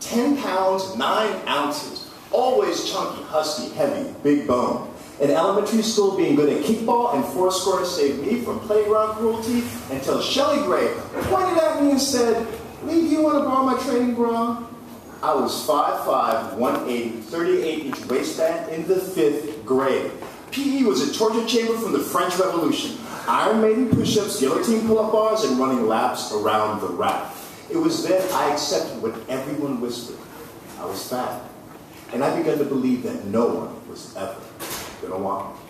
10 pounds, 9 ounces. Always chunky, husky, heavy, big bone. In elementary school, being good at kickball and foursquare saved me from playground cruelty until Shelly Gray pointed at me and said, "Lee, do you want to borrow my training bra?" I was 5'5", 180, 38-inch waistband in the 5th grade. PE was a torture chamber from the French Revolution. Iron Maiden push-ups, guillotine pull-up bars, and running laps around the rack. It was then I accepted what everyone whispered. I was fat. And I began to believe that no one was ever going to want me.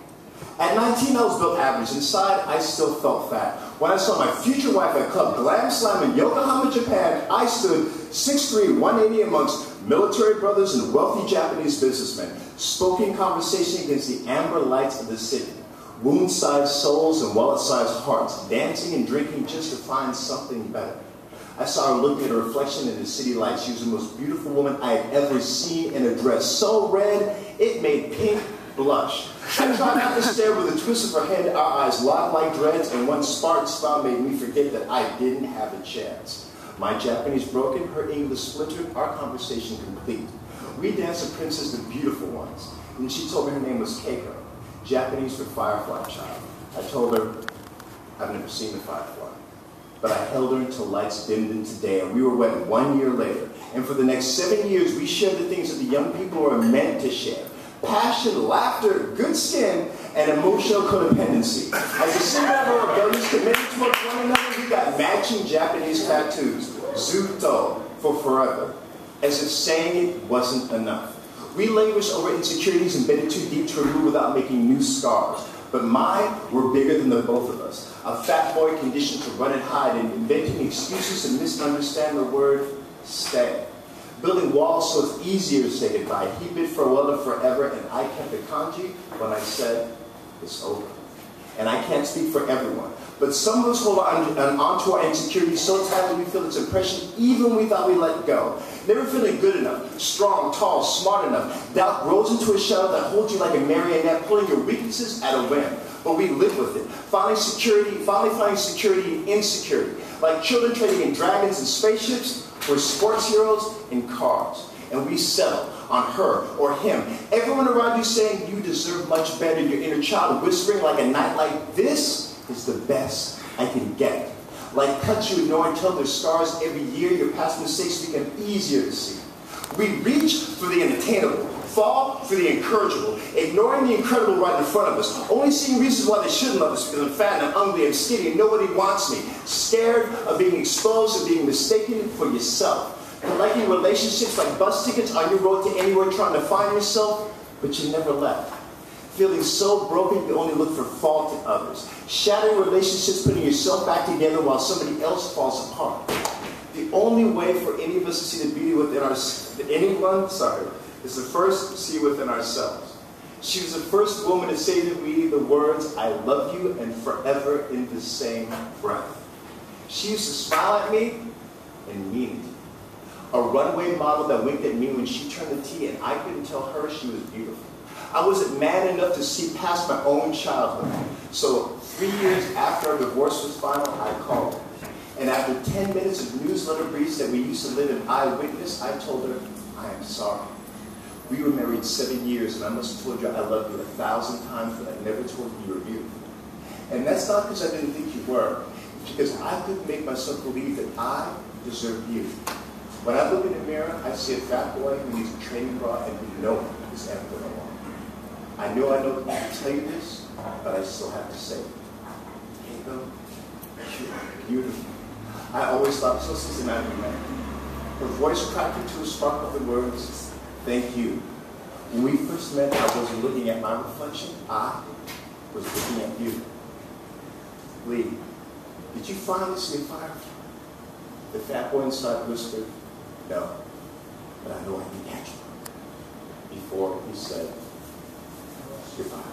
At 19, I was built average. Inside, I still felt fat. When I saw my future wife at Club Glam Slam in Yokohama, Japan, I stood 6'3", 180 amongst military brothers and wealthy Japanese businessmen, stoking conversation against the amber lights of the city. Wound-sized souls and wallet-sized hearts, dancing and drinking just to find something better. I saw her looking at her reflection in the city lights. She was the most beautiful woman I had ever seen in a dress so red, it made pink blush. I tried not to stare with a twist of her head, our eyes locked like dreads, and one spark smile made me forget that I didn't have a chance. My Japanese broken, her English splintered, our conversation complete. We danced a princess, the beautiful ones, and she told me her name was Keiko, Japanese for Firefly child. I told her, I've never seen the Firefly. But I held her until lights dimmed into day, and we were wed 1 year later. And for the next 7 years, we shared the things that the young people are meant to share. Passion, laughter, good skin, and emotional codependency. As a symbol of our rebellious commitment towards one another, we got matching Japanese tattoos. Zuto, for forever. As if saying it wasn't enough. We languished over insecurities embedded too deep to remove without making new scars. But mine were bigger than the both of us. A fat boy conditioned to run and hide and inventing excuses and misunderstand the word stay. Building walls so it's easier to say goodbye. He bid farewell to forever, and I kept the kanji when I said it's over. And I can't speak for everyone, but some of us hold on to our insecurities so tightly we feel its impression even when we thought we let go. Never feeling good enough, strong, tall, smart enough. Doubt grows into a shadow that holds you like a marionette, pulling your weaknesses at a whim. But we live with it, finally finding security in insecurity. Like children trading in dragons and spaceships, or sports heroes in cars. And we settle on her or him. Everyone around you saying you deserve much better. Your inner child whispering like a night like, this is the best I can get. Like cuts you ignore until there's scars every year, your past mistakes become easier to see. We reach for the unattainable, fall for the incorrigible, ignoring the incredible right in front of us, only seeing reasons why they shouldn't love us because I'm fat and I'm ugly and skinny and nobody wants me, scared of being exposed and being mistaken for yourself. Collecting relationships like bus tickets on your road to anywhere trying to find yourself, but you never left. Feeling so broken you only look for fault in others. Shattering relationships, putting yourself back together while somebody else falls apart. The only way for any of us to see the beauty within is to first see within ourselves. She was the first woman to say to me the words, I love you and forever in the same breath. She used to smile at me and mean it. A runway model that winked at me when she turned the T and I couldn't tell her she was beautiful. I wasn't man enough to see past my own childhood. So 3 years after our divorce was final, I called her. And after 10 minutes of newsletter briefs that we used to live in eyewitness, I told her, I am sorry. We were married 7 years, and I must have told you I loved you 1,000 times, but I never told you you were beautiful. And that's not because I didn't think you were. It's because I couldn't make myself believe that I deserved you. When I look in the mirror, I see a fat boy who needs a training bra and who no one is ever going to want. I know to tell you this, but I still have to say it. Keiko, you're beautiful. I always thought so systematically, man. Her voice cracked into a spark of the words, thank you. When we first met, I wasn't looking at my reflection. I was looking at you. Lee, did you finally see a firefly? The fat boy inside whispered, no, but I know I can catch one. Before he said, goodbye.